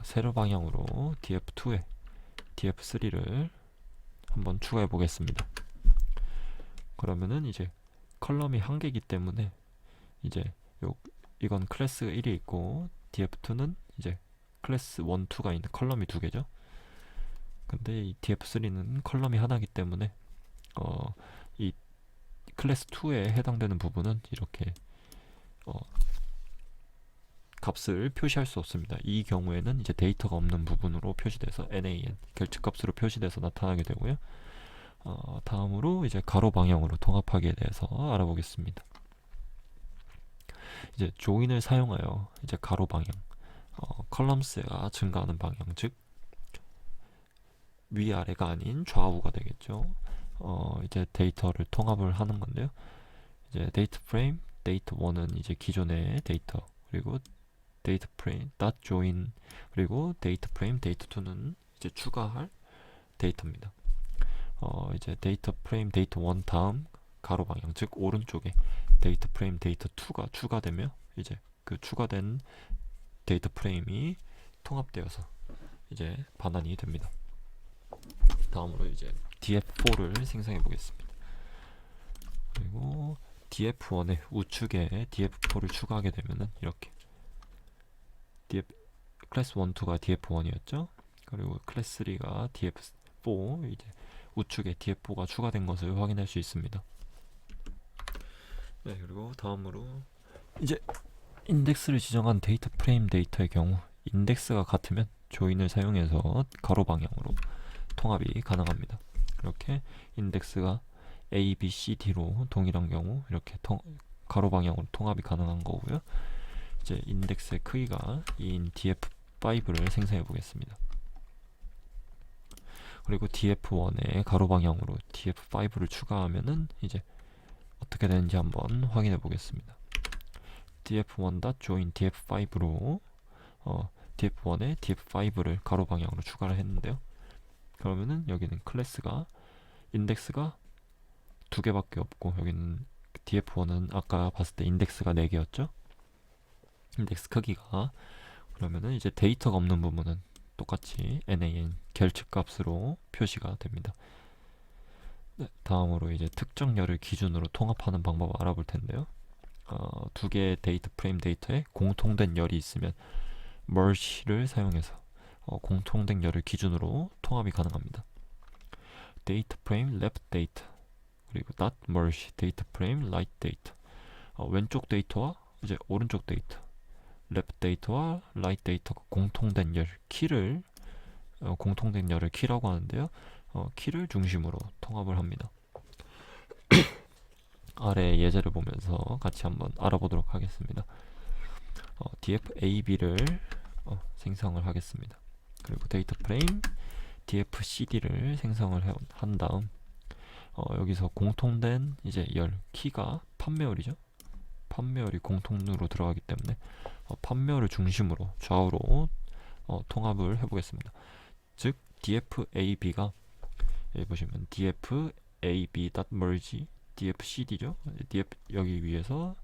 세로 방향으로 df2에 df3를 한번 추가해 보겠습니다. 그러면은 이제 컬럼이 한 개이기 때문에 이제 이건 클래스 1이 있고 df2는 이제 클래스 1, 2가 있는 컬럼이 두 개죠. 근데 이 df3는 컬럼이 하나이기 때문에 이 클래스 2에 해당되는 부분은 이렇게 값을 표시할 수 없습니다. 이 경우에는 이제 데이터가 없는 부분으로 표시돼서 NaN 결측값으로 표시돼서 나타나게 되고요. 다음으로 이제 가로 방향으로 통합하기에 대해서 알아보겠습니다. 이제 조인을 사용하여 이제 가로 방향, 컬럼스가 증가하는 방향, 즉 위아래가 아닌 좌우가 되겠죠. 이제 데이터를 통합을 하는 건데요. 이제 데이터 프레임 데이터 1은 이제 기존의 데이터, 그리고 데이터 프레임 dot join, 그리고 데이터 프레임 데이터 2는 이제 추가할 데이터입니다. 이제 데이터 프레임 데이터 1 다음 가로 방향, 즉 오른쪽에 데이터 프레임 데이터 2가 추가되며 이제 그 추가된 데이터 프레임이 통합되어서 이제 반환이 됩니다. 다음으로 이제 df4를 생성해 보겠습니다. 그리고 df1의 우측에 df4를 추가하게 되면은 이렇게 클래스 1, 2가 df1이었죠. 그리고 클래스 3가 df4, 이제 우측에 df4가 추가된 것을 확인할 수 있습니다. 네, 그리고 다음으로 이제 인덱스를 지정한 데이터 프레임 데이터의 경우 인덱스가 같으면 조인을 사용해서 가로 방향으로 통합이 가능합니다. 이렇게 인덱스가 A, B, C, D로 동일한 경우 이렇게 가로 방향으로 통합이 가능한 거고요. 이제 인덱스의 크기가 2인 df5를 생성해 보겠습니다. 그리고 df1에 가로 방향으로 df5를 추가하면은 이제 어떻게 되는지 한번 확인해 보겠습니다. df1.join df5로 df1에 df5를 가로 방향으로 추가를 했는데요. 그러면은 여기는 클래스가 인덱스가 두 개밖에 없고, 여기는 df1은 아까 봤을 때 인덱스가 4개였죠. 인덱스 크기가, 그러면은 이제 데이터가 없는 부분은 똑같이 nan 결측값으로 표시가 됩니다. 네, 다음으로 이제 특정열을 기준으로 통합하는 방법을 알아볼 텐데요. 두 개의 데이터 프레임 데이터에 공통된 열이 있으면 merge를 사용해서 공통된 열을 기준으로 통합이 가능합니다. 데이터 프레임 left data, 그리고 dot merge 데이터 프레임 right data, 왼쪽 데이터와 이제 오른쪽 데이터, left 데이터와 right 데이터가 공통된 열 키를 공통된 열을 키라고 하는데요. 키를 중심으로 통합을 합니다. 아래 예제를 보면서 같이 한번 알아보도록 하겠습니다. dfab를 생성을 하겠습니다. 그리고 데이터 프레임 dfcd를 생성을 한 다음 여기서 공통된 이제 열 키가 판매열이죠. 판매열이 공통으로 들어가기 때문에 판매열을 중심으로 좌우로 통합을 해보겠습니다. 즉 dfab가 여기 보시면 dfab.merge dfcd죠. 여기 위에서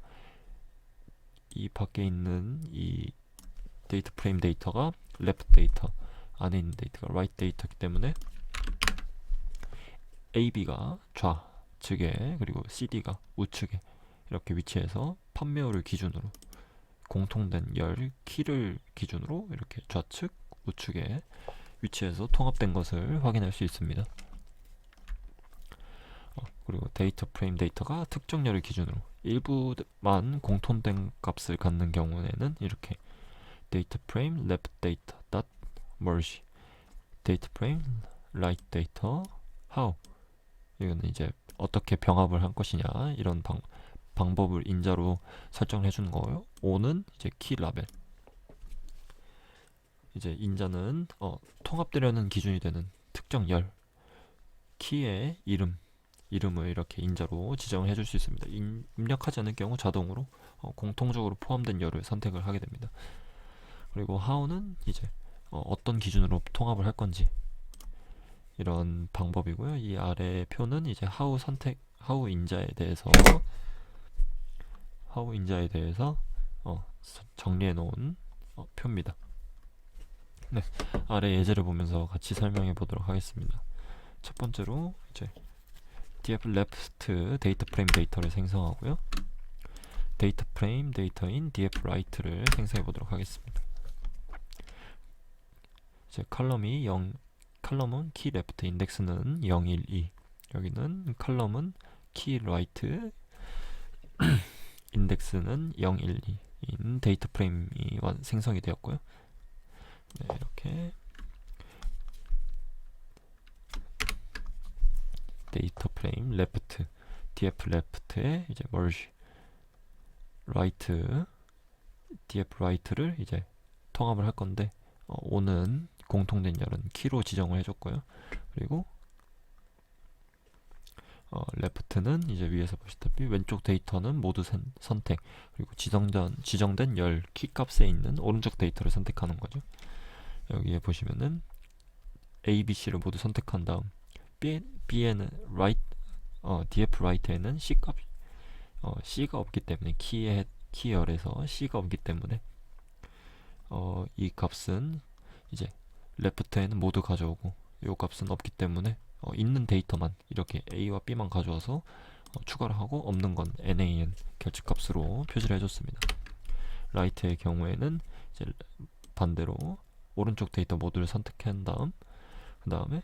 이 밖에 있는 이 데이터 프레임 데이터가 left 데이터, 안에 있는 데이터가 right 데이터이기 때문에 ab가 좌측에 그리고 cd가 우측에 이렇게 위치해서 판매열을 기준으로 공통된 열 키를 기준으로 이렇게 좌측 우측에 위치해서 통합된 것을 확인할 수 있습니다. 그리고 데이터 프레임 데이터가 특정 열을 기준으로 일부만 공통된 값을 갖는 경우에는 이렇게 데이터 프레임 left data dot merge 데이터 프레임 right data how, 이거는 이제 어떻게 병합을 할 것이냐 이런 방법을 인자로 설정을 해주는 거고요. O는 이제 키 라벨, 이제 인자는 통합되려는 기준이 되는 특정 열, 키의 이름을 이렇게 인자로 지정을 해줄 수 있습니다. 입력하지 않을 경우 자동으로 공통적으로 포함된 열을 선택을 하게 됩니다. 그리고 how는 이제 어떤 기준으로 통합을 할 건지 이런 방법이고요. 이 아래 표는 이제 how 인자에 대해서 정리해 놓은 표입니다. 네, 아래 예제를 보면서 같이 설명해 보도록 하겠습니다. 첫 번째로 이제 dfLeft 데이터 프레임 데이터를 생성하고요. 데이터 프레임 데이터인 dfWrite를 생성해 보도록 하겠습니다. 이제 컬럼은 키 레프트, 인덱스는 0, 1, 2. 여기는 컬럼은 키 라이트, 인덱스는 0, 1, 2인 데이터 프레임이 생성이 되었고요. 네, 이렇게 데이터 프레임 레프트, df left에 이제 merge right, df right를 이제 통합을 할 건데 오는 공통된 열은 키로 지정을 해줬고요. 그리고 left는 이제 위에서 보시다시피 왼쪽 데이터는 모두 선택, 그리고 지정된 열 키 값에 있는 오른쪽 데이터를 선택하는 거죠. 여기에 보시면은 A, B, C를 모두 선택한 다음 B에는 df right에는 C 값 C가 없기 때문에 키열에서 C가 없기 때문에 이 값은 이제 left에는 모두 가져오고 이 값은 없기 때문에 있는 데이터만 이렇게 A와 B만 가져와서 추가를 하고 없는 건 NaN 결집값으로 표시를 해줬습니다. right의 경우에는 이제 반대로 오른쪽 데이터 모두를 선택한 다음 그 다음에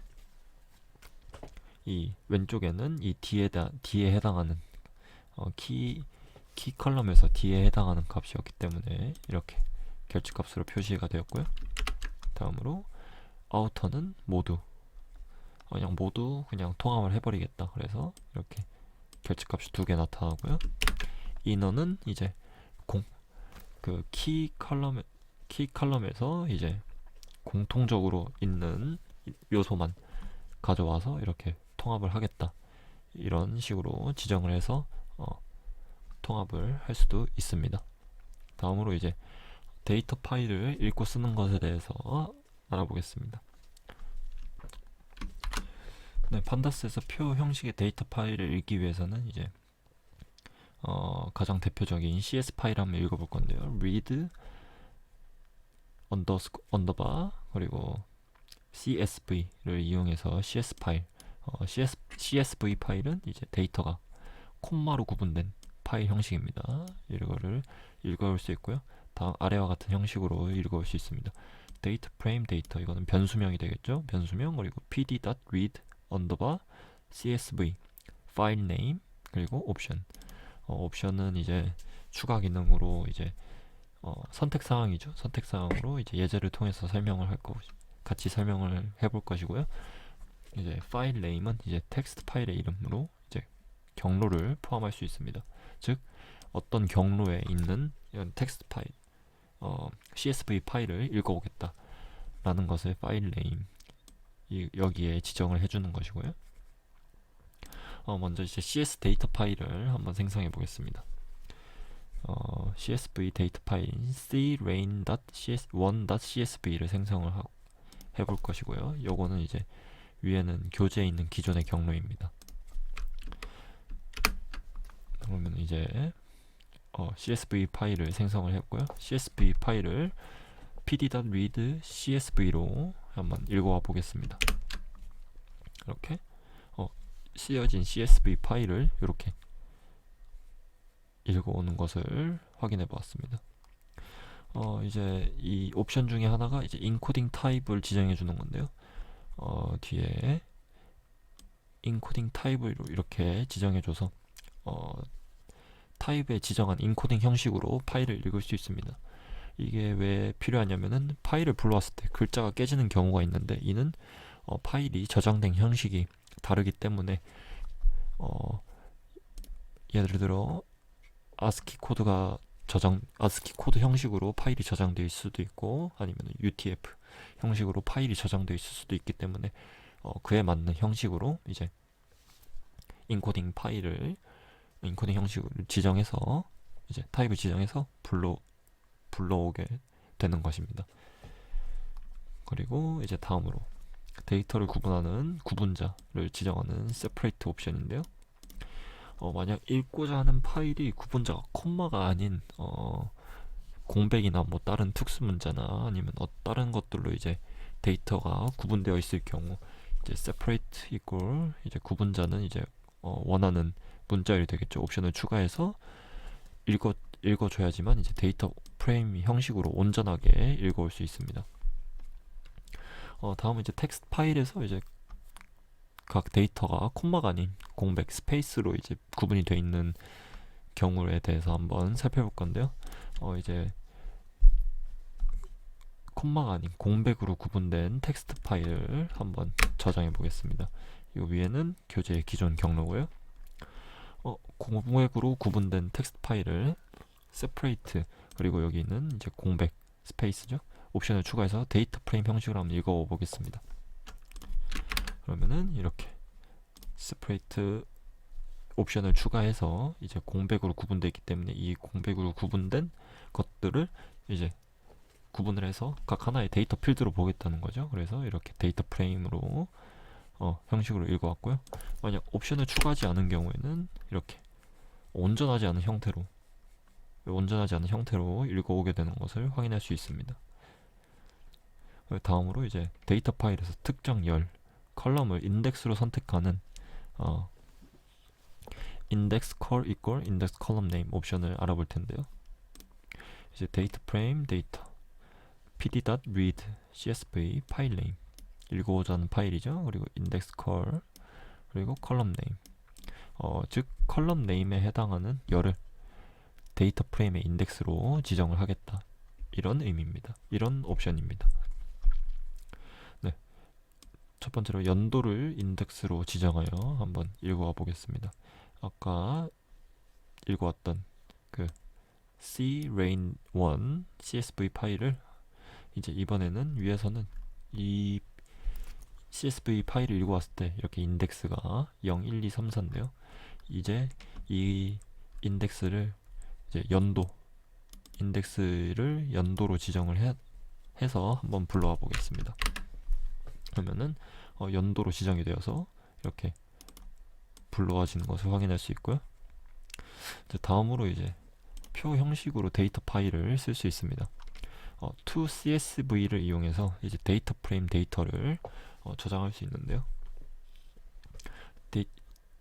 이 왼쪽에는 이 D에 해당하는 키 컬럼에서 D에 해당하는 값이었기 때문에 이렇게 결집값으로 표시가 되었고요. 다음으로 아우터는 모두 그냥 통합을 해버리겠다. 그래서 이렇게 결집값이 2개 나타나고요. 이너는 이제 키 컬럼에서 이제 공통적으로 있는 요소만 가져와서 이렇게 통합을 하겠다. 이런 식으로 지정을 해서 통합을 할 수도 있습니다. 다음으로 이제 데이터 파일을 읽고 쓰는 것에 대해서 알아보겠습니다. 네, 판다스에서 표 형식의 데이터 파일을 읽기 위해서는 이제 가장 대표적인 CS 파일 한번 읽어볼 건데요. read 언더바 그리고 CSV를 이용해서 CS 파일, CSV 파일은 이제 데이터가 콤마로 구분된 파일 형식입니다. 이거를 읽어올 수 있고요. 다음 아래와 같은 형식으로 읽어올 수 있습니다. 데이터 프레임 데이터, 이거는 변수명이 되겠죠. 변수명, 그리고 pd.read 언더바 CSV 파일 네임, 그리고 옵션. 옵션은 이제 추가 기능으로 이제 선택 사항이죠. 선택 사항으로 이제 예제를 통해서 같이 설명을 해볼 것이고요. 이제 파일 네임은 이제 텍스트 파일의 이름으로 이제 경로를 포함할 수 있습니다. 즉 어떤 경로에 있는 이런 텍스트 파일, CSV 파일을 읽어오겠다 라는 것을 파일 네임 여기에 지정을 해주는 것이고요. 먼저 이제 CS 데이터 파일을 한번 생성해 보겠습니다. CSV 데이터 파일인 crain.1.csv를 생성을 해볼 것이고요. 요거는 이제 위에는 교재에 있는 기존의 경로입니다. 그러면 이제 CSV 파일을 생성을 했고요. CSV 파일을 pd.read csv로 한번 읽어와 보겠습니다. 이렇게 쓰여진 CSV 파일을 이렇게 읽어오는 것을 확인해 보았습니다. 이제 이 옵션 중에 하나가 이제 인코딩 타입을 지정해 주는 건데요. 뒤에 인코딩 타입을 이렇게 지정해 줘서 타입에 지정한 인코딩 형식으로 파일을 읽을 수 있습니다. 이게 왜 필요하냐면은 파일을 불러왔을 때 글자가 깨지는 경우가 있는데 이는 파일이 저장된 형식이 다르기 때문에 예를 들어 ASCII 코드 형식으로 파일이 저장되어 있을 수도 있고 아니면 UTF 형식으로 파일이 저장되어 있을 수도 있기 때문에 그에 맞는 형식으로 이제 인코딩 형식을 지정해서 이제 타입을 지정해서 불러오게 되는 것입니다. 그리고 이제 다음으로 데이터를 구분하는 구분자를 지정하는 separate 옵션인데요. 만약 읽고자 하는 파일이 구분자가 콤마가 아닌 공백이나 뭐 다른 특수 문자나 아니면 다른 것들로 이제 데이터가 구분되어 있을 경우 이제 separate equal 이제 구분자는 이제 원하는 문자열이 되겠죠. 옵션을 추가해서 읽어줘야지만 이제 데이터 프레임 형식으로 온전하게 읽어올 수 있습니다. 다음은 이제 텍스트 파일에서 이제 각 데이터가 콤마가 아닌 공백 스페이스로 이제 구분이 되어 있는 경우에 대해서 한번 살펴볼 건데요. 이제 콤마가 아닌 공백으로 구분된 텍스트 파일을 한번 저장해 보겠습니다. 이 위에는 교재의 기존 경로고요. 공백으로 구분된 텍스트 파일을 separate 그리고 여기는 이제 공백 스페이스죠. 옵션을 추가해서 데이터 프레임 형식으로 한번 읽어 보겠습니다. 그러면은 이렇게 separate 옵션을 추가해서 이제 공백으로 구분되어 있기 때문에 이 공백으로 구분된 것들을 이제 구분을 해서 각 하나의 데이터 필드로 보겠다는 거죠. 그래서 이렇게 데이터 프레임으로 형식으로 읽어왔고요. 만약 옵션을 추가하지 않은 경우에는 이렇게 온전하지 않은 형태로 읽어오게 되는 것을 확인할 수 있습니다. 다음으로 이제 데이터 파일에서 특정 열 컬럼을 인덱스로 선택하는 index call equal index column name 옵션을 알아볼 텐데요. 이제 데이터 프레임 데이터 pd.read csv 파일 네임 읽어오자 하는 파일이죠. 그리고 index call 그리고 column name 즉 컬럼 네임에 해당하는 열을 데이터 프레임의 인덱스로 지정을 하겠다. 이런 의미입니다. 이런 옵션입니다. 네, 첫 번째로 연도를 인덱스로 지정하여 한번 읽어와 보겠습니다. 아까 읽어왔던 그 crain1 csv 파일을 이제 이번에는 위에서는 이 CSV 파일을 읽어왔을 때 이렇게 인덱스가 0, 1, 2, 3, 4인데요. 이제 이 인덱스를 이제 인덱스를 연도로 지정을 해서 한번 불러와 보겠습니다. 그러면은 연도로 지정이 되어서 이렇게 불러와지는 것을 확인할 수 있고요. 이제 다음으로 이제 표 형식으로 데이터 파일을 쓸 수 있습니다. toCSV를 이용해서 이제 데이터 프레임 데이터를 저장할 수 있는데요.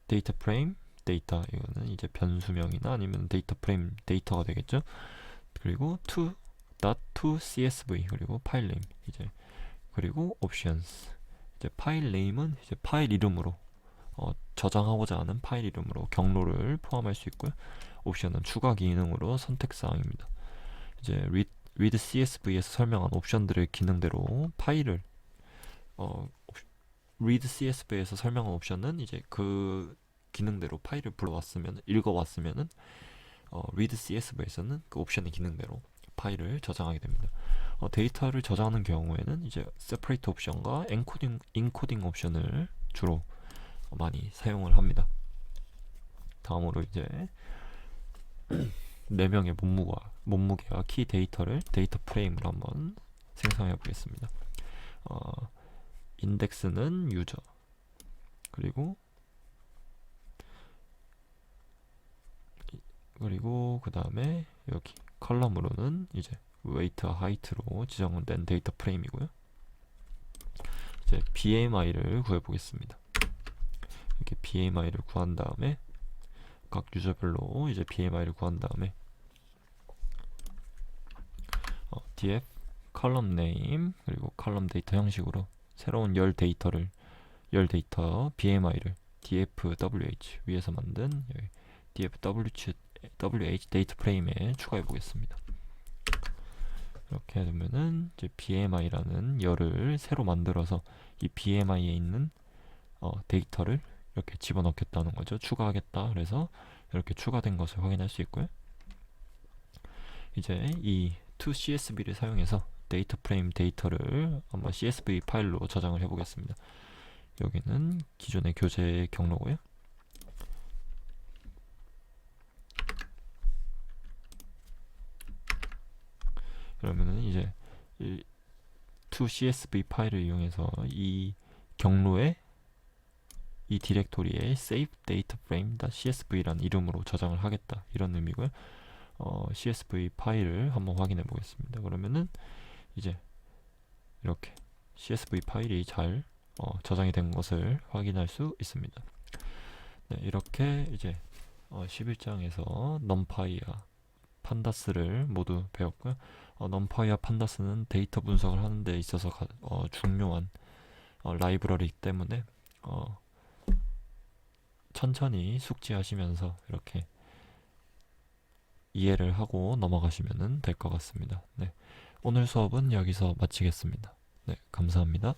데이터 프레임 데이터 이거는 이제 변수명이나 아니면 데이터 프레임 데이터가 되겠죠. 그리고 to.tocsv 그리고 파일 네임 이제 그리고 options 이제 파일 네임은 이제 파일 이름으로 저장하고자 하는 파일 이름으로 경로를 포함할 수 있고요. 옵션은 추가 기능으로 선택 사항입니다. 이제 read CSV에서 설명한 옵션들의 기능대로 파일을 read CSV에서 설명한 옵션은 이제 그 기능대로 파일을 읽어왔으면은 read CSV에서는 그 옵션의 기능대로 파일을 저장하게 됩니다. 데이터를 저장하는 경우에는 이제 separate 옵션과 encoding 옵션을 주로 많이 사용을 합니다. 다음으로 이제 4명의 몸무게와 키 데이터를 데이터 프레임으로 한번 생성해 보겠습니다. 인덱스는 유저 그리고 그 다음에 여기 컬럼으로는 이제 웨이트와 하이트로 지정된 데이터 프레임이고요. 이제 BMI를 구해 보겠습니다. 이렇게 BMI를 구한 다음에 각 유저별로 이제 BMI를 구한 다음에 df column name 그리고 column 데이터 형식으로 새로운 열 데이터 BMI를 dfwh 위에서 만든 dfwh 데이터 프레임에 추가해 보겠습니다. 이렇게 되면은 이제 BMI라는 열을 새로 만들어서 이 BMI에 있는 데이터를 이렇게 집어넣겠다는 거죠. 추가하겠다. 그래서 이렇게 추가된 것을 확인할 수 있고요. 이제 이 toCSV를 사용해서 데이터 프레임 데이터를 한번 CSV 파일로 저장을 해보겠습니다. 여기는 기존의 교재 경로고요. 그러면은 이제 이 to.csv 파일을 이용해서 이 경로에 이 디렉토리에 save data frame.csv라는 이름으로 저장을 하겠다, 이런 의미고요. CSV 파일을 한번 확인해 보겠습니다. 그러면은 이제 이렇게 CSV 파일이 잘 저장이 된 것을 확인할 수 있습니다. 네, 이렇게 이제 11장에서 넘파이와 판다스를 모두 배웠고요. 넘파이와 판다스는 데이터 분석을 하는 데 있어서 중요한 라이브러리이기 때문에 천천히 숙지하시면서 이렇게 이해를 하고 넘어가시면 될 것 같습니다. 네, 오늘 수업은 여기서 마치겠습니다. 네, 감사합니다.